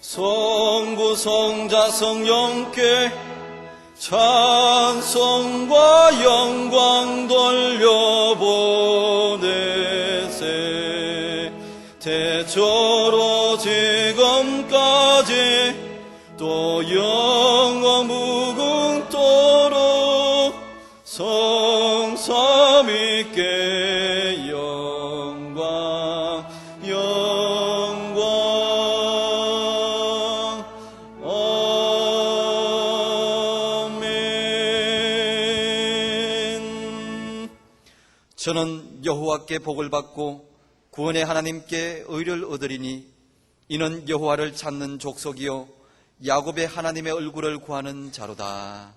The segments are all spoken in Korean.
성부 성자 성령께 찬송과 영광 돌려보내세. 대저로 지금까지 또 영원 무궁토록 성삼위께 영광 영광. 아멘. 저는 여호와께 복을 받고 구원의 하나님께 의를 얻으리니 이는 여호와를 찾는 족속이요 야곱의 하나님의 얼굴을 구하는 자로다.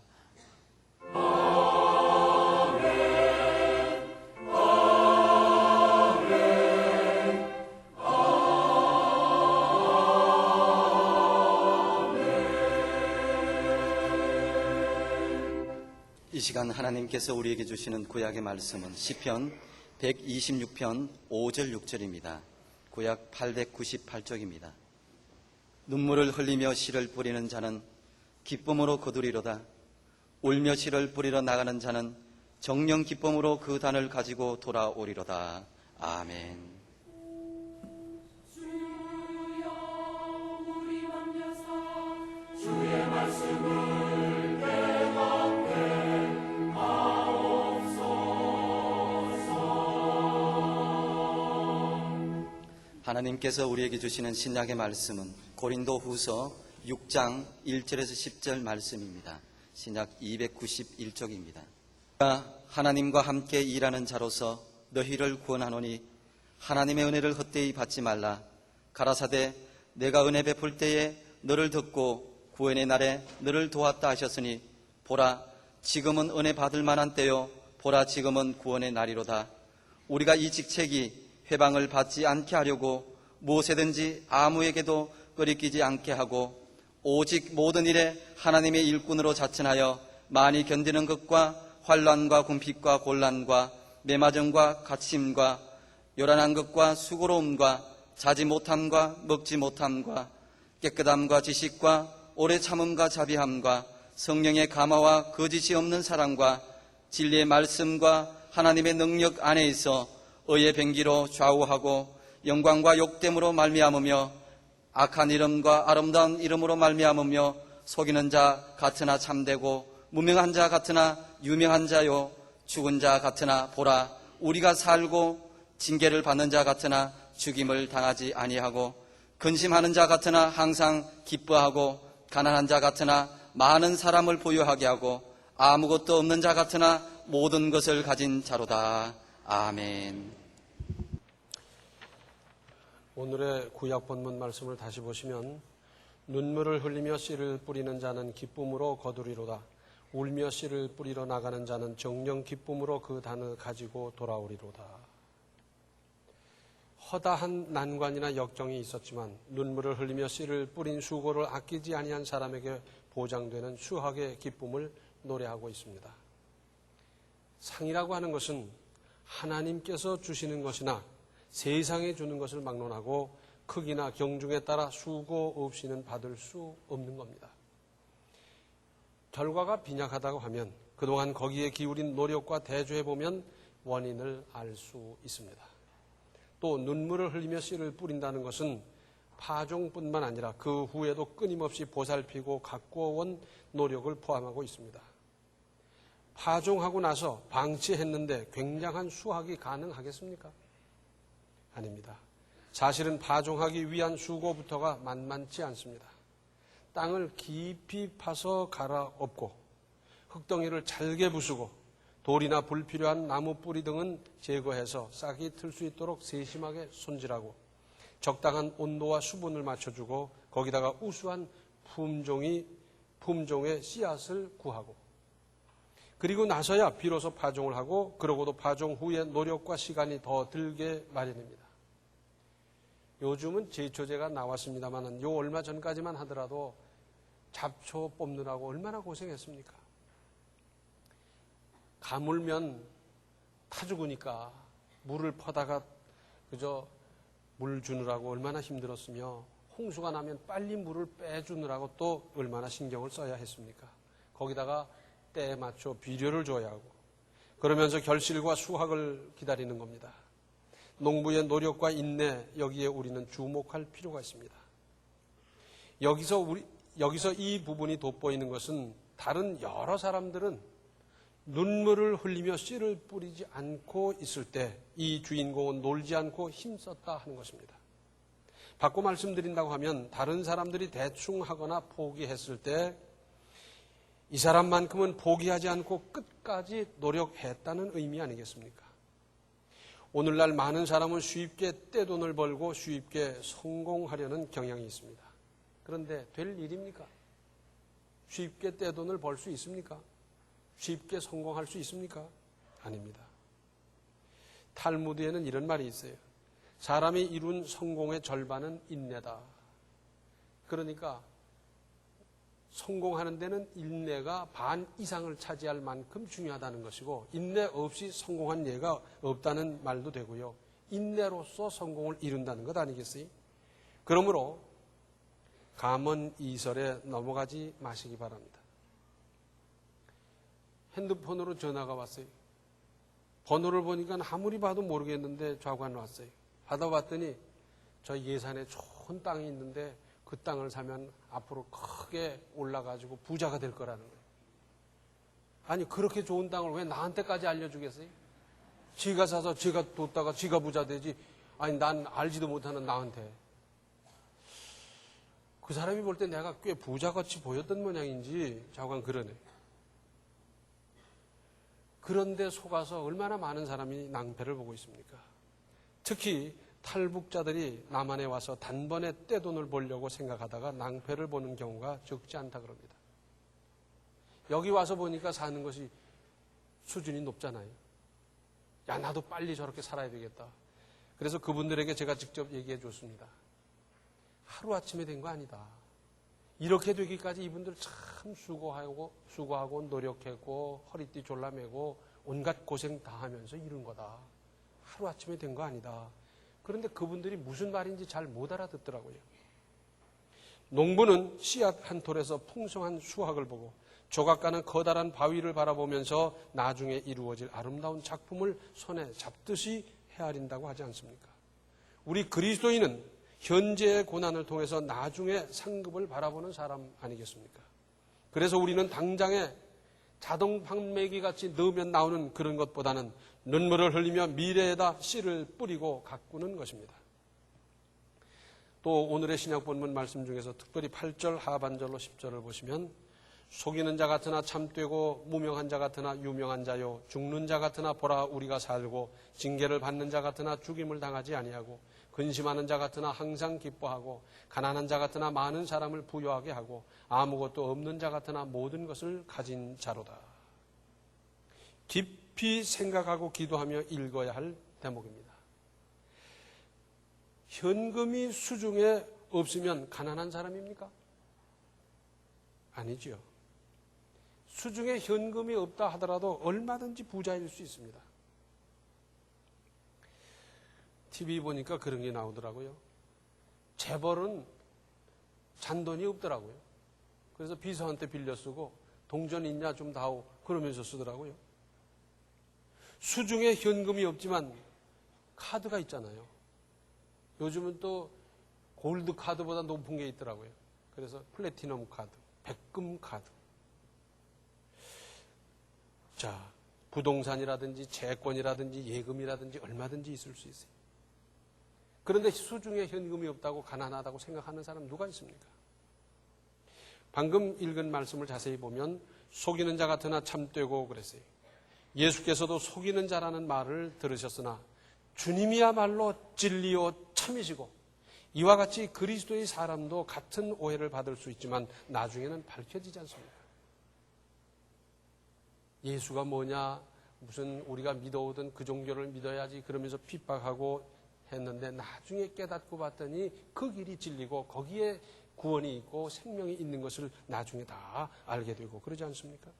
이 시간 하나님께서 우리에게 주시는 구약의 말씀은 시편 126편 5절 6절입니다. 구약 898쪽입니다. 눈물을 흘리며 씨를 뿌리는 자는 기쁨으로 거두리로다. 울며 씨를 뿌리러 나가는 자는 정령 기쁨으로 그 단을 가지고 돌아오리로다. 아멘. 주의 말씀을 하나님께서 우리에게 주시는 신약의 말씀은 고린도 후서 6장 1절에서 10절 말씀입니다. 신약 291쪽입니다. 하나님과 함께 일하는 자로서 너희를 구원하노니 하나님의 은혜를 헛되이 받지 말라. 가라사대 내가 은혜 베풀 때에 너를 듣고 구원의 날에 너를 도왔다 하셨으니 보라 지금은 은혜 받을 만한 때요 보라 지금은 구원의 날이로다. 우리가 이 직책이 회방을 받지 않게 하려고 무엇에든지 아무에게도 꺼리끼지 않게 하고 오직 모든 일에 하나님의 일꾼으로 자천하여 많이 견디는 것과 환난과 궁핍과 곤란과 매맞음과 갇힘과 요란한 것과 수고로움과 자지 못함과 먹지 못함과 깨끗함과 지식과 오래 참음과 자비함과 성령의 감화와 거짓이 없는 사랑과 진리의 말씀과 하나님의 능력 안에 있어 의의 병기로 좌우하고 영광과 욕됨으로 말미암으며 악한 이름과 아름다운 이름으로 말미암으며 속이는 자 같으나 참되고 무명한 자 같으나 유명한 자요 죽은 자 같으나 보라 우리가 살고 징계를 받는 자 같으나 죽임을 당하지 아니하고 근심하는 자 같으나 항상 기뻐하고 가난한 자 같으나 많은 사람을 부유하게 하고 아무것도 없는 자 같으나 모든 것을 가진 자로다. 아멘. 오늘의 구약 본문 말씀을 다시 보시면 눈물을 흘리며 씨를 뿌리는 자는 기쁨으로 거두리로다. 울며 씨를 뿌리러 나가는 자는 정령 기쁨으로 그 단을 가지고 돌아오리로다. 허다한 난관이나 역정이 있었지만 눈물을 흘리며 씨를 뿌린 수고를 아끼지 아니한 사람에게 보장되는 수확의 기쁨을 노래하고 있습니다. 상이라고 하는 것은 하나님께서 주시는 것이나 세상에 주는 것을 막론하고 크기나 경중에 따라 수고 없이는 받을 수 없는 겁니다. 결과가 빈약하다고 하면 그동안 거기에 기울인 노력과 대조해보면 원인을 알 수 있습니다. 또 눈물을 흘리며 씨를 뿌린다는 것은 파종뿐만 아니라 그 후에도 끊임없이 보살피고 가꾸어온 노력을 포함하고 있습니다. 파종하고 나서 방치했는데 굉장한 수확이 가능하겠습니까? 아닙니다. 사실은 파종하기 위한 수고부터가 만만치 않습니다. 땅을 깊이 파서 갈아엎고 흙덩이를 잘게 부수고 돌이나 불필요한 나무 뿌리 등은 제거해서 싹이 틀 수 있도록 세심하게 손질하고 적당한 온도와 수분을 맞춰주고 거기다가 우수한 품종의 씨앗을 구하고 그리고 나서야 비로소 파종을 하고 그러고도 파종 후에 노력과 시간이 더 들게 마련입니다. 요즘은 제초제가 나왔습니다만 요 얼마 전까지만 하더라도 잡초 뽑느라고 얼마나 고생했습니까? 가물면 타 죽으니까 물을 퍼다가 그저 물 주느라고 얼마나 힘들었으며 홍수가 나면 빨리 물을 빼주느라고 또 얼마나 신경을 써야 했습니까? 거기다가 때에 맞춰 비료를 줘야 하고 그러면서 결실과 수확을 기다리는 겁니다. 농부의 노력과 인내, 여기에 우리는 주목할 필요가 있습니다. 여기서 이 부분이 돋보이는 것은 다른 여러 사람들은 눈물을 흘리며 씨를 뿌리지 않고 있을 때 이 주인공은 놀지 않고 힘썼다 하는 것입니다. 바꿔 말씀드린다고 하면 다른 사람들이 대충 하거나 포기했을 때 이 사람만큼은 포기하지 않고 끝까지 노력했다는 의미 아니겠습니까? 오늘날 많은 사람은 쉽게 떼돈을 벌고 쉽게 성공하려는 경향이 있습니다. 그런데 될 일입니까? 쉽게 떼돈을 벌 수 있습니까? 쉽게 성공할 수 있습니까? 아닙니다. 탈무드에는 이런 말이 있어요. 사람이 이룬 성공의 절반은 인내다. 그러니까 성공하는 데는 인내가 반 이상을 차지할 만큼 중요하다는 것이고 인내 없이 성공한 예가 없다는 말도 되고요. 인내로서 성공을 이룬다는 것 아니겠어요? 그러므로 감언 이설에 넘어가지 마시기 바랍니다. 핸드폰으로 전화가 왔어요. 번호를 보니까 아무리 봐도 모르겠는데 좌관 왔어요. 받아봤더니 저 예산에 좋은 땅이 있는데 그 땅을 사면 앞으로 크게 올라가지고 부자가 될 거라는 거예요. 아니 그렇게 좋은 땅을 왜 나한테까지 알려주겠어요? 지가 사서 지가 뒀다가 지가 부자 되지. 아니 난 알지도 못하는 나한테. 그 사람이 볼 때 내가 꽤 부자같이 보였던 모양인지 좌우간 그러네. 그런데 속아서 얼마나 많은 사람이 낭패를 보고 있습니까? 특히 탈북자들이 남한에 와서 단번에 떼돈을 벌려고 생각하다가 낭패를 보는 경우가 적지 않다 그럽니다. 여기 와서 보니까 사는 것이 수준이 높잖아요. 야, 나도 빨리 저렇게 살아야 되겠다. 그래서 그분들에게 제가 직접 얘기해 줬습니다. 하루아침에 된 거 아니다. 이렇게 되기까지 이분들 참 수고하고 노력했고 허리띠 졸라매고 온갖 고생 다 하면서 이룬 거다. 하루아침에 된 거 아니다. 그런데 그분들이 무슨 말인지 잘 못 알아듣더라고요. 농부는 씨앗 한 톨에서 풍성한 수확을 보고 조각가는 커다란 바위를 바라보면서 나중에 이루어질 아름다운 작품을 손에 잡듯이 헤아린다고 하지 않습니까? 우리 그리스도인은 현재의 고난을 통해서 나중에 상급을 바라보는 사람 아니겠습니까? 그래서 우리는 당장에 자동 판매기 같이 넣으면 나오는 그런 것보다는 눈물을 흘리며 미래에다 씨를 뿌리고 가꾸는 것입니다. 또 오늘의 신약 본문 말씀 중에서 특별히 8절 하반절로 10절을 보시면 속이는 자 같으나 참되고 무명한 자 같으나 유명한 자요 죽는 자 같으나 보라 우리가 살고 징계를 받는 자 같으나 죽임을 당하지 아니하고 근심하는 자 같으나 항상 기뻐하고 가난한 자 같으나 많은 사람을 부유하게 하고 아무것도 없는 자 같으나 모든 것을 가진 자로다. 깊이 생각하고 기도하며 읽어야 할 대목입니다. 현금이 수중에 없으면 가난한 사람입니까? 아니죠. 수중에 현금이 없다 하더라도 얼마든지 부자일 수 있습니다. TV 보니까 그런 게 나오더라고요. 재벌은 잔돈이 없더라고요. 그래서 비서한테 빌려 쓰고 동전 있냐 좀 다오 그러면서 쓰더라고요. 수중에 현금이 없지만 카드가 있잖아요. 요즘은 또 골드 카드보다 높은 게 있더라고요. 그래서 플래티넘 카드, 백금 카드. 자, 부동산이라든지 채권이라든지 예금이라든지 얼마든지 있을 수 있어요. 그런데 수중에 현금이 없다고 가난하다고 생각하는 사람 누가 있습니까? 방금 읽은 말씀을 자세히 보면 속이는 자 같으나 참되고 그랬어요. 예수께서도 속이는 자라는 말을 들으셨으나 주님이야말로 진리요 참이시고 이와 같이 그리스도의 사람도 같은 오해를 받을 수 있지만 나중에는 밝혀지지 않습니다. 예수가 뭐냐, 무슨 우리가 믿어오던 그 종교를 믿어야지 그러면서 핍박하고 했는데 나중에 깨닫고 봤더니 그 길이 진리고 거기에 구원이 있고 생명이 있는 것을 나중에 다 알게 되고 그러지 않습니까?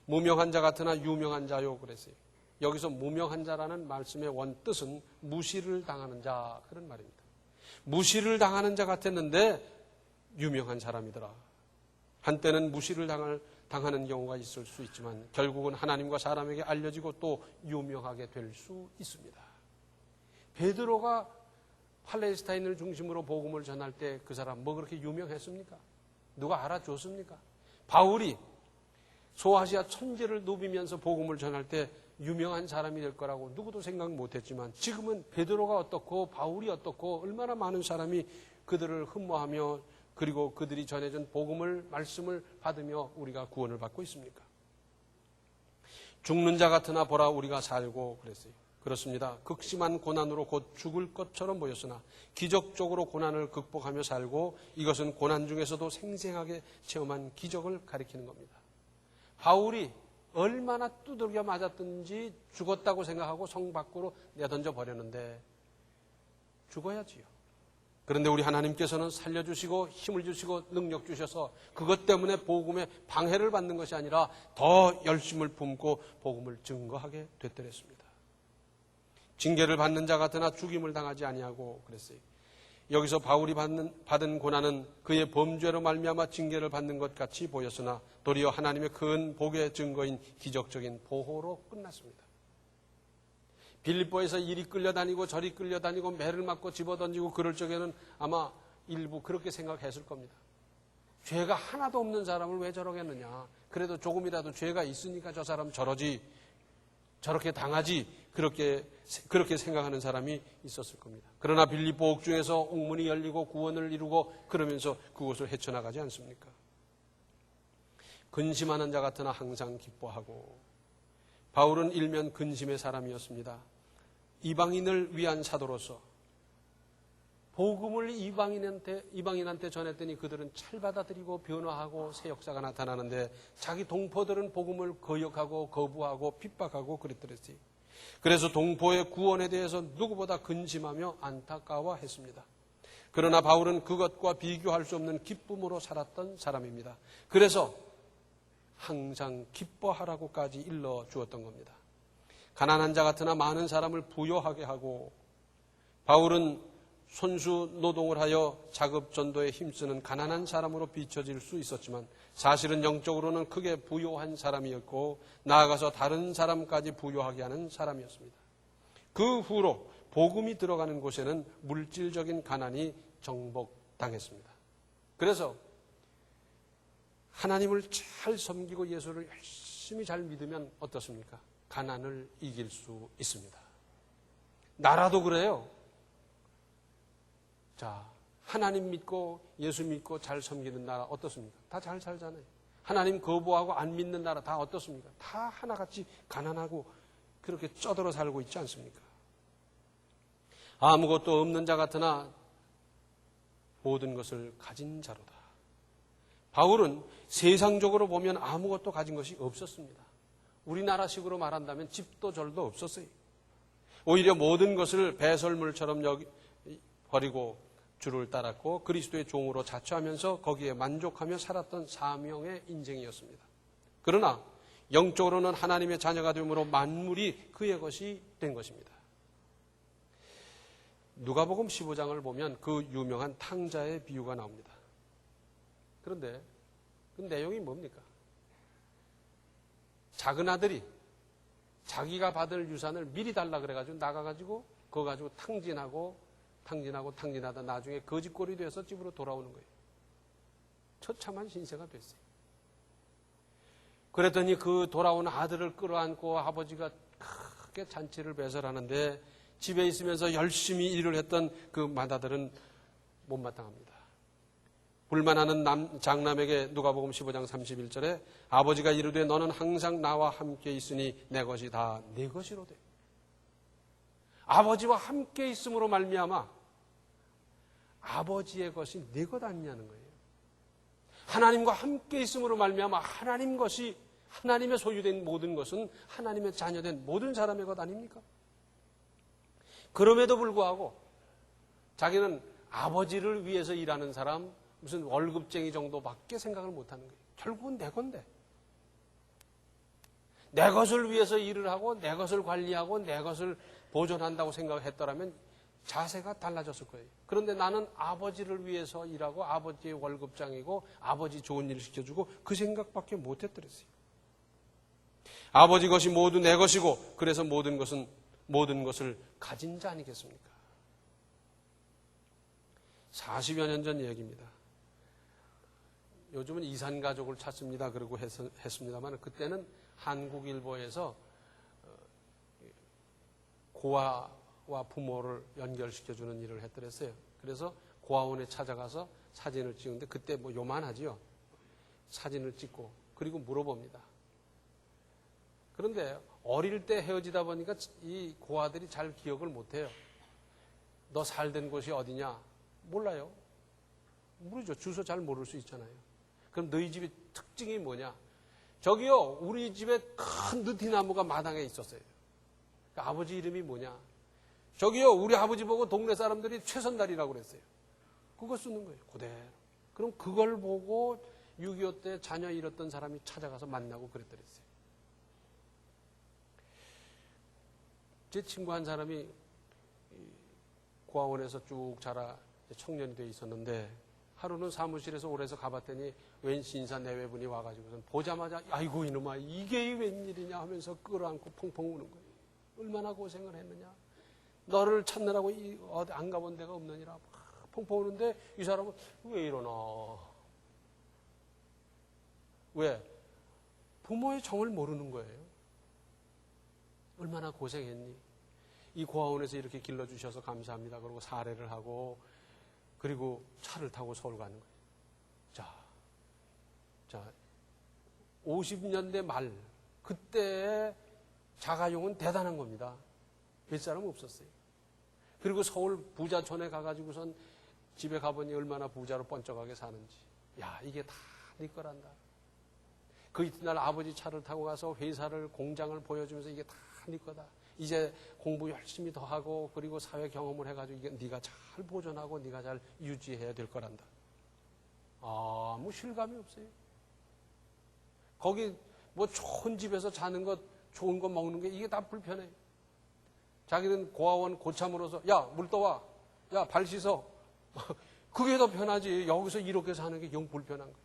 무명한 자 같으나 유명한 자요 그랬어요. 여기서 무명한 자라는 말씀의 원뜻은 무시를 당하는 자 그런 말입니다. 무시를 당하는 자 같았는데 유명한 사람이더라. 한때는 무시를 당하는 경우가 있을 수 있지만 결국은 하나님과 사람에게 알려지고 또 유명하게 될 수 있습니다. 베드로가 팔레스타인을 중심으로 복음을 전할 때 그 사람 뭐 그렇게 유명했습니까? 누가 알아줬습니까? 바울이 소아시아 천지를 누비면서 복음을 전할 때 유명한 사람이 될 거라고 누구도 생각 못했지만 지금은 베드로가 어떻고 바울이 어떻고 얼마나 많은 사람이 그들을 흠모하며 그리고 그들이 전해준 복음을 말씀을 받으며 우리가 구원을 받고 있습니까? 죽는 자 같으나 보라 우리가 살고 그랬어요. 그렇습니다. 극심한 고난으로 곧 죽을 것처럼 보였으나 기적적으로 고난을 극복하며 살고 이것은 고난 중에서도 생생하게 체험한 기적을 가리키는 겁니다. 바울이 얼마나 두들겨 맞았든지 죽었다고 생각하고 성 밖으로 내던져 버렸는데 죽어야지요. 그런데 우리 하나님께서는 살려주시고 힘을 주시고 능력 주셔서 그것 때문에 복음에 방해를 받는 것이 아니라 더 열심을 품고 복음을 증거하게 됐더랬습니다. 징계를 받는 자 같으나 죽임을 당하지 아니하고 그랬어요. 여기서 바울이 받은 고난은 그의 범죄로 말미암아 징계를 받는 것 같이 보였으나 도리어 하나님의 큰 복의 증거인 기적적인 보호로 끝났습니다. 빌립보에서 이리 끌려다니고 저리 끌려다니고 매를 맞고 집어던지고 그럴 적에는 아마 일부 그렇게 생각했을 겁니다. 죄가 하나도 없는 사람을 왜 저러겠느냐. 그래도 조금이라도 죄가 있으니까 저 사람 저러지 저렇게 당하지 그렇게 생각하는 사람이 있었을 겁니다. 그러나 빌립보 옥중에서 옥문이 열리고 구원을 이루고 그러면서 그곳을 헤쳐나가지 않습니까? 근심하는 자 같으나 항상 기뻐하고 바울은 일면 근심의 사람이었습니다. 이방인을 위한 사도로서 복음을 이방인한테 전했더니 그들은 잘 받아들이고 변화하고 새 역사가 나타나는데 자기 동포들은 복음을 거역하고 거부하고 핍박하고 그랬더랬어요. 그래서 동포의 구원에 대해서 누구보다 근심하며 안타까워했습니다. 그러나 바울은 그것과 비교할 수 없는 기쁨으로 살았던 사람입니다. 그래서 항상 기뻐하라고까지 일러주었던 겁니다. 가난한 자 같으나 많은 사람을 부요하게 하고 바울은 손수 노동을 하여 자급 전도에 힘쓰는 가난한 사람으로 비춰질 수 있었지만 사실은 영적으로는 크게 부요한 사람이었고 나아가서 다른 사람까지 부요하게 하는 사람이었습니다. 그 후로 복음이 들어가는 곳에는 물질적인 가난이 정복당했습니다. 그래서 하나님을 잘 섬기고 예수를 열심히 잘 믿으면 어떻습니까? 가난을 이길 수 있습니다. 나라도 그래요. 자, 하나님 믿고 예수 믿고 잘 섬기는 나라 어떻습니까? 다 잘 살잖아요. 하나님 거부하고 안 믿는 나라 다 어떻습니까? 다 하나같이 가난하고 그렇게 쩌들어 살고 있지 않습니까? 아무것도 없는 자 같으나 모든 것을 가진 자로다. 바울은 세상적으로 보면 아무것도 가진 것이 없었습니다. 우리나라식으로 말한다면 집도 절도 없었어요. 오히려 모든 것을 배설물처럼 버리고 주를 따랐고 그리스도의 종으로 자처하면서 거기에 만족하며 살았던 사명의 인생이었습니다. 그러나 영적으로는 하나님의 자녀가 됨으로 만물이 그의 것이 된 것입니다. 누가복음 15장을 보면 그 유명한 탕자의 비유가 나옵니다. 그런데 그 내용이 뭡니까? 작은 아들이 자기가 받을 유산을 미리 달라 그래가지고 나가가지고 그거 가지고 탕진하다 나중에 거짓골이 돼서 집으로 돌아오는 거예요. 처참한 신세가 됐어요. 그랬더니 그 돌아온 아들을 끌어안고 아버지가 크게 잔치를 배설하는데 집에 있으면서 열심히 일을 했던 그 맏아들은 못마땅합니다. 불만하는 장남에게 누가복음 15장 31절에 아버지가 이르되 너는 항상 나와 함께 있으니 내 것이 다 내 것이로되. 아버지와 함께 있음으로 말미암아 아버지의 것이 내 것 아니냐는 거예요. 하나님과 함께 있음으로 말미암아 하나님 것이 하나님의 소유된 모든 것은 하나님의 자녀된 모든 사람의 것 아닙니까? 그럼에도 불구하고 자기는 아버지를 위해서 일하는 사람 무슨 월급쟁이 정도밖에 생각을 못하는 거예요. 결국은 내 건데. 내 것을 위해서 일을 하고 내 것을 관리하고 내 것을 보존한다고 생각했더라면 자세가 달라졌을 거예요. 그런데 나는 아버지를 위해서 일하고 아버지의 월급장이고 아버지 좋은 일 시켜주고 그 생각밖에 못했더랬어요. 아버지 것이 모두 내 것이고 그래서 모든 것을 가진 자 아니겠습니까? 40여 년 전 얘기입니다. 요즘은 이산가족을 찾습니다. 그러고 했습니다만 그때는 한국일보에서 고아와 부모를 연결시켜주는 일을 했더랬어요. 그래서 고아원에 찾아가서 사진을 찍는데 그때 뭐 요만하지요. 사진을 찍고 그리고 물어봅니다. 그런데 어릴 때 헤어지다 보니까 이 고아들이 잘 기억을 못해요. 너 살던 곳이 어디냐? 몰라요. 모르죠. 주소 잘 모를 수 있잖아요. 그럼 너희 집의 특징이 뭐냐? 저기요, 우리 집에 큰 느티나무가 마당에 있었어요. 그러니까 아버지 이름이 뭐냐? 저기요, 우리 아버지 보고 동네 사람들이 최선달이라고 그랬어요. 그거 쓰는 거예요. 그대로. 그럼 그걸 보고 6.25 때 자녀 잃었던 사람이 찾아가서 만나고 그랬더랬어요. 제 친구 한 사람이 고아원에서 쭉 자라 청년이 돼 있었는데 하루는 사무실에서 오래서 가봤더니 웬 신사 내외분이 와가지고선 보자마자 아이고 이놈아 이게 웬일이냐 하면서 끌어안고 펑펑 우는 거예요. 얼마나 고생을 했느냐. 너를 찾느라고 어디 안 가본 데가 없느니라 막 펑펑 우는데 이 사람은 왜 이러나. 왜? 부모의 정을 모르는 거예요. 얼마나 고생했니? 이 고아원에서 이렇게 길러주셔서 감사합니다. 그리고 사례를 하고 그리고 차를 타고 서울 가는 거예요. 자, 50년대 말 그때의 자가용은 대단한 겁니다. 몇 사람 없었어요. 그리고 서울 부자촌에 가가지고선 집에 가보니 얼마나 부자로 번쩍하게 사는지. 야, 이게 다 네 거란다. 그 이튿날 아버지 차를 타고 가서 회사를 공장을 보여주면서 이게 다 네 거다. 이제 공부 열심히 더 하고 그리고 사회 경험을 해가지고 이게 네가 잘 보존하고 네가 잘 유지해야 될 거란다. 아무 실감이 없어요. 거기 뭐 좋은 집에서 자는 것, 좋은 거 먹는 게 이게 다 불편해요. 자기는 고아원 고참으로서 야, 물 떠와. 야, 발 씻어. 그게 더 편하지. 여기서 이렇게 사는 게 영 불편한 거예요.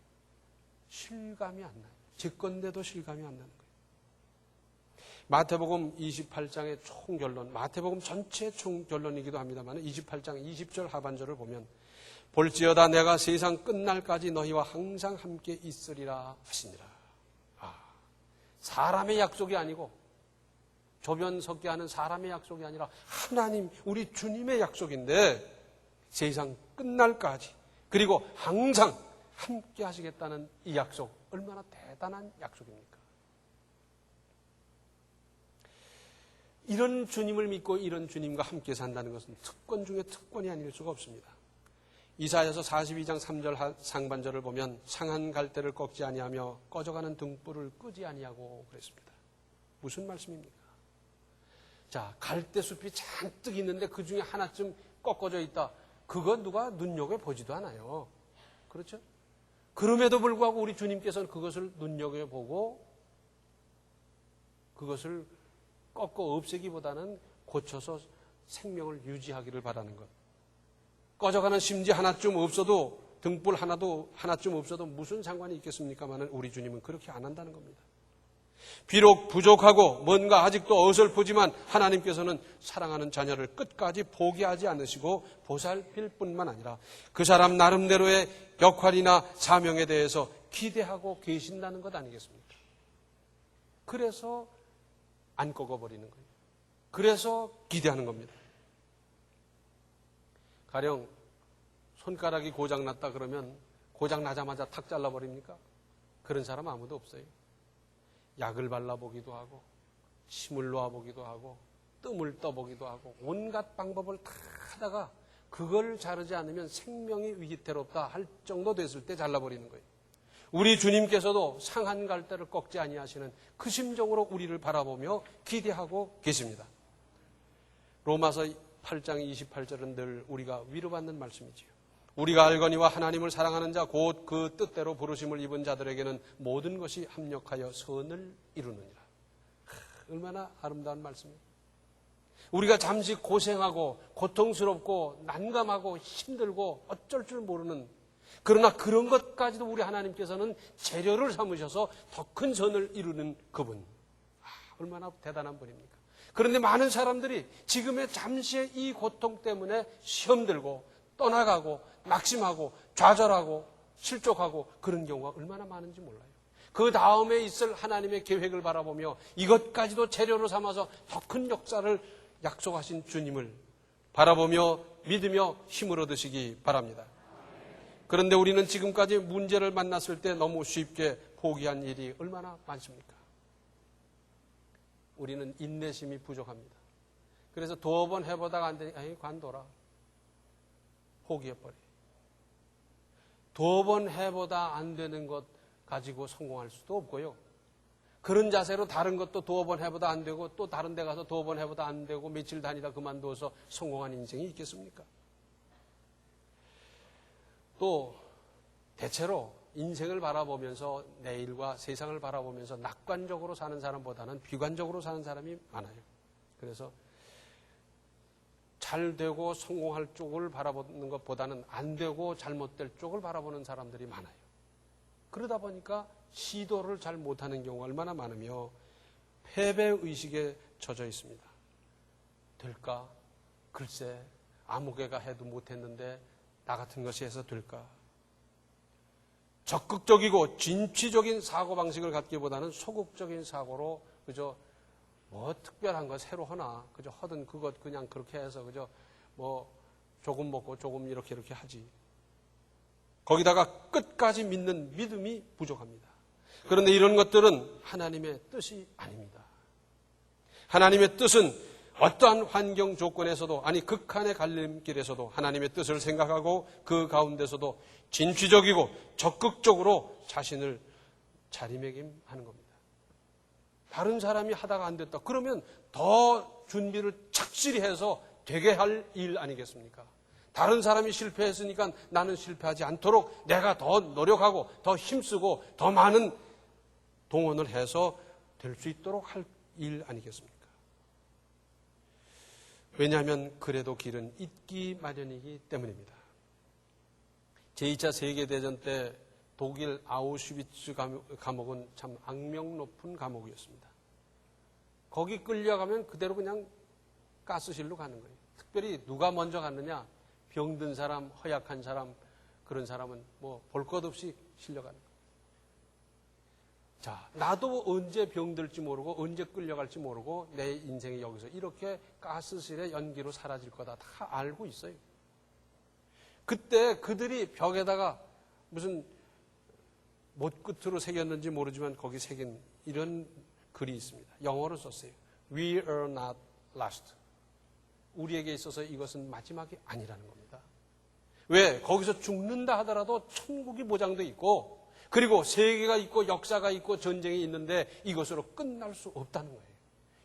실감이 안 나요. 제 건데도 실감이 안 나는 거예요. 마태복음 28장의 총결론, 마태복음 전체 총결론이기도 합니다만 28장 20절 하반절을 보면 볼지어다 내가 세상 끝날까지 너희와 항상 함께 있으리라 하시니라. 사람의 약속이 아니고 조변 섞게 하는 사람의 약속이 아니라 하나님, 우리 주님의 약속인데 세상 끝날까지 그리고 항상 함께 하시겠다는 이 약속, 얼마나 대단한 약속입니까? 이런 주님을 믿고 이런 주님과 함께 산다는 것은 특권 중에 특권이 아닐 수가 없습니다. 이사야서 42장 3절 상반절을 보면 상한 갈대를 꺾지 아니하며 꺼져가는 등불을 끄지 아니하고 그랬습니다. 무슨 말씀입니까? 자, 갈대숲이 잔뜩 있는데 그 중에 하나쯤 꺾어져 있다. 그건 누가 눈여겨보지도 않아요. 그렇죠? 그럼에도 불구하고 우리 주님께서는 그것을 눈여겨보고 그것을 꺾어 없애기보다는 고쳐서 생명을 유지하기를 바라는 것. 꺼져가는 심지 하나쯤 없어도 등불 하나쯤 없어도 무슨 상관이 있겠습니까만은 우리 주님은 그렇게 안 한다는 겁니다. 비록 부족하고 뭔가 아직도 어설프지만 하나님께서는 사랑하는 자녀를 끝까지 포기하지 않으시고 보살필 뿐만 아니라 그 사람 나름대로의 역할이나 사명에 대해서 기대하고 계신다는 것 아니겠습니까? 그래서 안 꺾어버리는 거예요. 그래서 기대하는 겁니다. 가령 손가락이 고장났다 그러면 고장나자마자 탁 잘라버립니까? 그런 사람 아무도 없어요. 약을 발라보기도 하고 침을 놓아보기도 하고 뜸을 떠보기도 하고 온갖 방법을 다 하다가 그걸 자르지 않으면 생명이 위태롭다 할 정도 됐을 때 잘라버리는 거예요. 우리 주님께서도 상한 갈대를 꺾지 아니하시는 그 심정으로 우리를 바라보며 기대하고 계십니다. 로마서 8장 28절은 늘 우리가 위로받는 말씀이지요. 우리가 알거니와 하나님을 사랑하는 자 곧 그 뜻대로 부르심을 입은 자들에게는 모든 것이 합력하여 선을 이루느니라. 얼마나 아름다운 말씀이에요. 우리가 잠시 고생하고 고통스럽고 난감하고 힘들고 어쩔 줄 모르는, 그러나 그런 것까지도 우리 하나님께서는 재료를 삼으셔서 더 큰 선을 이루는 그분. 얼마나 대단한 분입니까? 그런데 많은 사람들이 지금의 잠시의 이 고통 때문에 시험 들고 떠나가고 낙심하고 좌절하고 실족하고 그런 경우가 얼마나 많은지 몰라요. 그 다음에 있을 하나님의 계획을 바라보며 이것까지도 재료로 삼아서 더 큰 역사를 약속하신 주님을 바라보며 믿으며 힘을 얻으시기 바랍니다. 그런데 우리는 지금까지 문제를 만났을 때 너무 쉽게 포기한 일이 얼마나 많습니까? 우리는 인내심이 부족합니다. 그래서 두어 번 해보다가 안 되니까 관둬라. 포기해버려. 두어 번 해보다 안 되는 것 가지고 성공할 수도 없고요. 그런 자세로 다른 것도 두어 번 해보다 안 되고 또 다른 데 가서 두어 번 해보다 안 되고 며칠 다니다 그만두어서 성공한 인생이 있겠습니까? 또 대체로 인생을 바라보면서 내일과 세상을 바라보면서 낙관적으로 사는 사람보다는 비관적으로 사는 사람이 많아요. 그래서 잘 되고 성공할 쪽을 바라보는 것보다는 안 되고 잘못될 쪽을 바라보는 사람들이 많아요. 그러다 보니까 시도를 잘 못하는 경우가 얼마나 많으며 패배의식에 젖어 있습니다. 될까? 글쎄, 아무개가 해도 못했는데 나 같은 것이 해서 될까? 적극적이고 진취적인 사고방식을 갖기보다는 소극적인 사고로 그저 뭐 특별한 거 새로 하나 그저 하든 그것 그냥 그렇게 해서 그저 뭐 조금 먹고 조금 이렇게 하지. 거기다가 끝까지 믿는 믿음이 부족합니다. 그런데 이런 것들은 하나님의 뜻이 아닙니다. 하나님의 뜻은 어떠한 환경 조건에서도, 아니 극한의 갈림길에서도 하나님의 뜻을 생각하고 그 가운데서도 진취적이고 적극적으로 자신을 자리매김하는 겁니다. 다른 사람이 하다가 안 됐다. 그러면 더 준비를 착실히 해서 되게 할 일 아니겠습니까? 다른 사람이 실패했으니까 나는 실패하지 않도록 내가 더 노력하고 더 힘쓰고 더 많은 동원을 해서 될 수 있도록 할 일 아니겠습니까? 왜냐하면 그래도 길은 있기 마련이기 때문입니다. 제2차 세계대전 때 독일 아우슈비츠 감옥은 참 악명 높은 감옥이었습니다. 거기 끌려가면 그대로 그냥 가스실로 가는 거예요. 특별히 누가 먼저 갔느냐? 병든 사람, 허약한 사람, 그런 사람은 뭐 볼 것 없이 실려가는 거예요. 자, 나도 언제 병들지 모르고 언제 끌려갈지 모르고 내 인생이 여기서 이렇게 가스실의 연기로 사라질 거다 다 알고 있어요. 그때 그들이 벽에다가 무슨 못 끝으로 새겼는지 모르지만 거기 새긴 이런 글이 있습니다. 영어로 썼어요. We are not last. 우리에게 있어서 이것은 마지막이 아니라는 겁니다. 왜? 거기서 죽는다 하더라도 천국이 보장돼 있고 그리고 세계가 있고 역사가 있고 전쟁이 있는데 이것으로 끝날 수 없다는 거예요.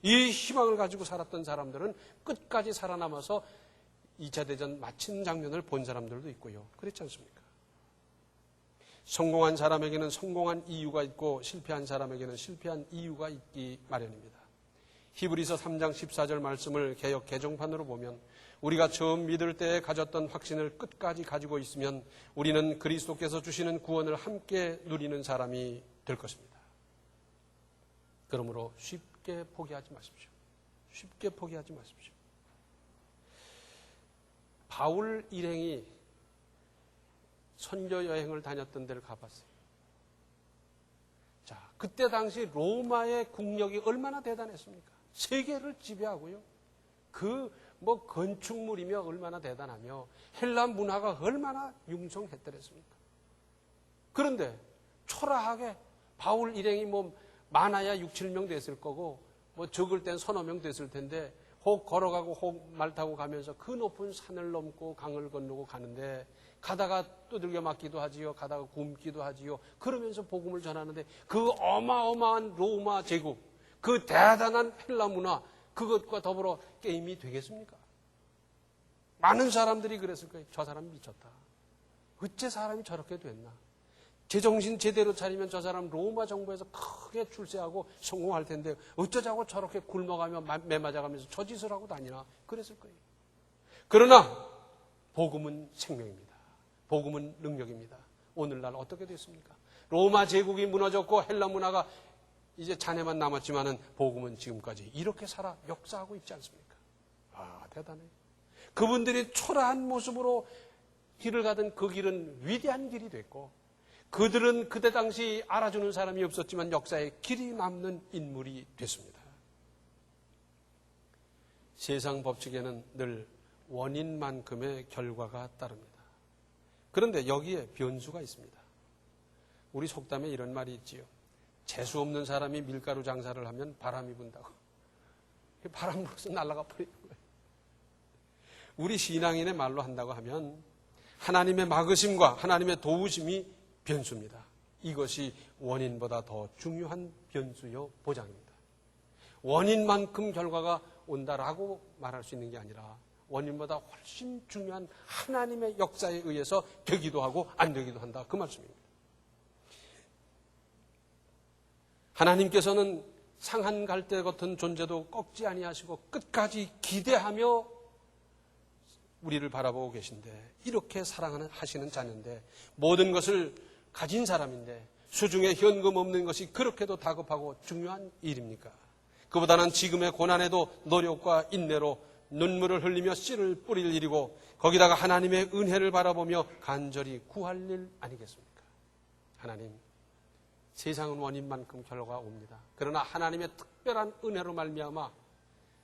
이 희망을 가지고 살았던 사람들은 끝까지 살아남아서 2차 대전 마친 장면을 본 사람들도 있고요. 그렇지 않습니까? 성공한 사람에게는 성공한 이유가 있고 실패한 사람에게는 실패한 이유가 있기 마련입니다. 히브리서 3장 14절 말씀을 개역 개정판으로 보면 우리가 처음 믿을 때에 가졌던 확신을 끝까지 가지고 있으면 우리는 그리스도께서 주시는 구원을 함께 누리는 사람이 될 것입니다. 그러므로 쉽게 포기하지 마십시오. 쉽게 포기하지 마십시오. 바울 일행이 선교 여행을 다녔던 데를 가봤어요. 자, 그때 당시 로마의 국력이 얼마나 대단했습니까? 세계를 지배하고요. 건축물이며 얼마나 대단하며 헬라 문화가 얼마나 융성했더랬습니까? 그런데 초라하게 바울 일행이 많아야 6, 7명 됐을 거고 적을 땐 서너 명 됐을 텐데 혹 걸어가고 혹 말 타고 가면서 그 높은 산을 넘고 강을 건너고 가는데 가다가 두들겨 맞기도 하지요. 가다가 굶기도 하지요. 그러면서 복음을 전하는데 그 어마어마한 로마 제국, 그 대단한 헬라 문화, 그것과 더불어 게임이 되겠습니까? 많은 사람들이 그랬을 거예요. 저 사람 미쳤다. 어째 사람이 저렇게 됐나? 제정신 제대로 차리면 저 사람 로마 정부에서 크게 출세하고 성공할 텐데 어쩌자고 저렇게 굶어가며 매 맞아가면서 저 짓을 하고 다니나 그랬을 거예요. 그러나 복음은 생명입니다. 복음은 능력입니다. 오늘날 어떻게 됐습니까? 로마 제국이 무너졌고 헬라 문화가 이제 잔해만 남았지만은 복음은 지금까지 이렇게 살아 역사하고 있지 않습니까? 아, 대단해요. 그분들이 초라한 모습으로 길을 가던 그 길은 위대한 길이 됐고 그들은 그때 당시 알아주는 사람이 없었지만 역사에 길이 남는 인물이 됐습니다. 세상 법칙에는 늘 원인만큼의 결과가 따릅니다. 그런데 여기에 변수가 있습니다. 우리 속담에 이런 말이 있지요. 재수 없는 사람이 밀가루 장사를 하면 바람이 분다고. 바람 불어서 날아가 버리는 거예요. 우리 신앙인의 말로 한다고 하면 하나님의 막으심과 하나님의 도우심이 변수입니다. 이것이 원인보다 더 중요한 변수요 보장입니다. 원인만큼 결과가 온다라고 말할 수 있는 게 아니라 원인보다 훨씬 중요한 하나님의 역사에 의해서 되기도 하고 안 되기도 한다. 그 말씀입니다. 하나님께서는 상한 갈대 같은 존재도 꺾지 아니하시고 끝까지 기대하며 우리를 바라보고 계신데 이렇게 사랑하시는 자녀인데 모든 것을 가진 사람인데 수중에 현금 없는 것이 그렇게도 다급하고 중요한 일입니까? 그보다는 지금의 고난에도 노력과 인내로 눈물을 흘리며 씨를 뿌릴 일이고 거기다가 하나님의 은혜를 바라보며 간절히 구할 일 아니겠습니까? 하나님, 세상은 원인만큼 결과가 옵니다. 그러나 하나님의 특별한 은혜로 말미암아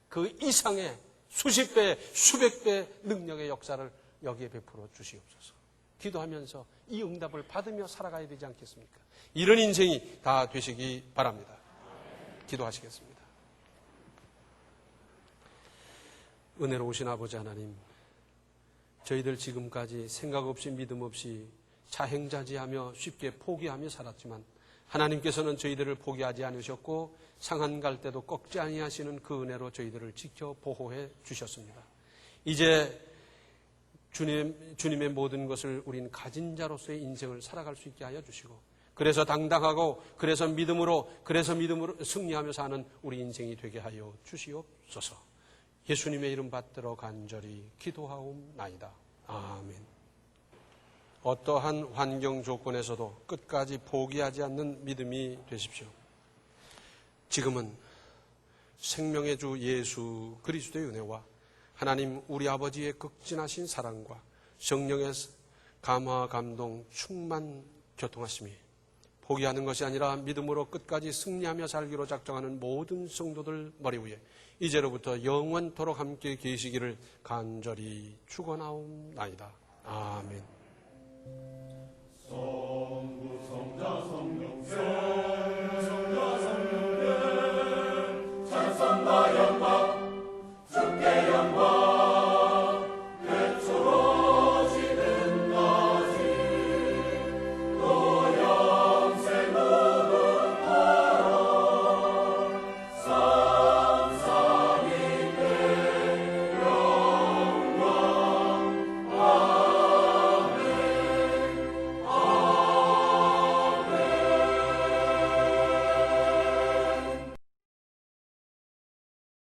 그 이상의 수십 배, 수백 배의 능력의 역사를 여기에 베풀어 주시옵소서. 기도하면서 이 응답을 받으며 살아가야 되지 않겠습니까? 이런 인생이 다 되시기 바랍니다. 기도하시겠습니다. 은혜로우신 아버지 하나님, 저희들 지금까지 생각 없이 믿음 없이 자행자지하며 쉽게 포기하며 살았지만 하나님께서는 저희들을 포기하지 않으셨고 상한 갈 때도 꺾지 아니하시는 그 은혜로 저희들을 지켜 보호해 주셨습니다. 이제 주님의 모든 것을 우린 가진 자로서의 인생을 살아갈 수 있게 하여 주시고 그래서 당당하고 그래서 믿음으로 승리하며 사는 우리 인생이 되게 하여 주시옵소서. 예수님의 이름 받들어 간절히 기도하옵나이다. 아멘. 어떠한 환경 조건에서도 끝까지 포기하지 않는 믿음이 되십시오. 지금은 생명의 주 예수 그리스도의 은혜와 하나님 우리 아버지의 극진하신 사랑과 성령의 감화 감동 충만 교통하심이 포기하는 것이 아니라 믿음으로 끝까지 승리하며 살기로 작정하는 모든 성도들 머리 위에 이제로부터 영원토록 함께 계시기를 간절히 축원하옵나이다. 아멘.